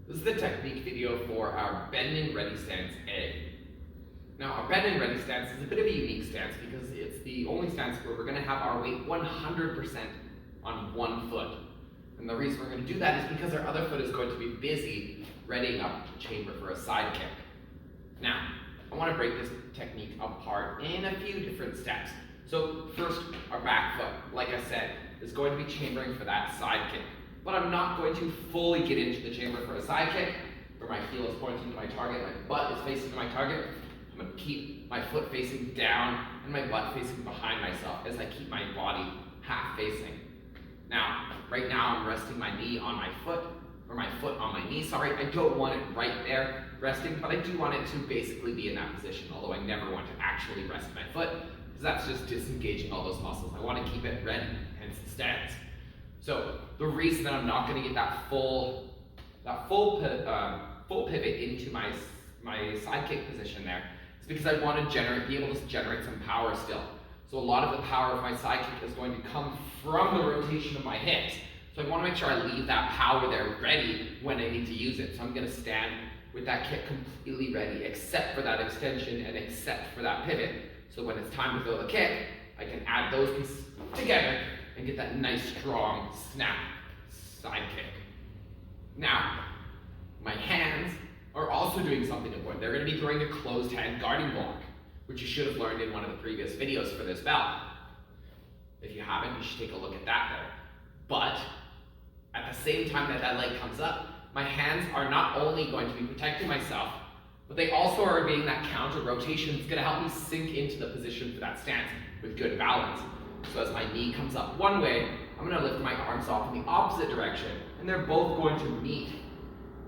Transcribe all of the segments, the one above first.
This is the technique video for our bending ready stance A. Now, our bending ready stance is a bit of a unique stance because it's the only stance where we're going to have our weight 100% on one foot. And the reason we're going to do that is because our other foot is going to be busy readying up the chamber for a side kick. Now, I want to break this technique apart in a few different steps. So first, our back foot, like I said, is going to be chambering for that side kick. But I'm not going to fully get into the chamber for a side kick, where my heel is pointing to my target, my butt is facing to my target. I'm going to keep my foot facing down and my butt facing behind myself as I keep my body half facing. Now, right now I'm resting my knee on my foot, or my foot on my knee, sorry. I don't want it right there resting, but I do want it to basically be in that position, although I never want to actually rest my foot, because that's just disengaging all those muscles. I want to keep it ready, hence the stance. So the reason that I'm not going to get that full pivot into my side kick position there is because I want to be able to generate some power still. So a lot of the power of my side kick is going to come from the rotation of my hips. So I want to make sure I leave that power there ready when I need to use it. So I'm going to stand with that kick completely ready, except for that extension and except for that pivot. So when it's time to throw the kick, I can add those pieces together and get that nice strong snap side kick. Now, my hands are also doing something important. They're going to be throwing a closed hand guarding block, which you should have learned in one of the previous videos for this belt. If you haven't, you should take a look at that there. But at the same time that that leg comes up, my hands are not only going to be protecting myself, but they also are being that counter rotation that's going to help me sink into the position for that stance with good balance. So as my knee comes up one way, I'm going to lift my arms off in the opposite direction, and they're both going to meet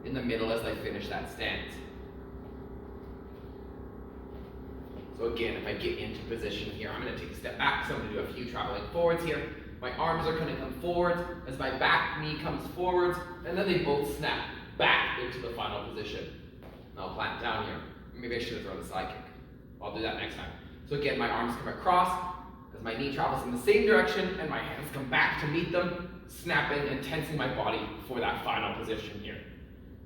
in the middle as I finish that stance. So again, if I get into position here, I'm going to take a step back, so I'm going to do a few traveling forwards here. My arms are going to come forwards as my back knee comes forwards, and then they both snap back into the final position. And I'll plant down here. Maybe I should have thrown the side kick. I'll do that next time. So again, my arms come across as my knee travels in the same direction, and my hands come back to meet them, snapping and tensing my body for that final position here.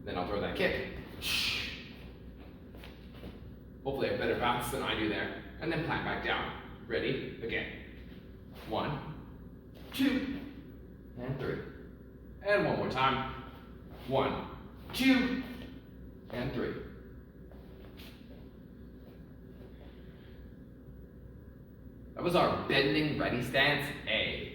Then I'll throw that kick. Hopefully I have better balance than I do there. And then plant back down. Ready? Again. 1, 2, and 3. And one more time. 1, 2, and 3. That was our bending ready stance A.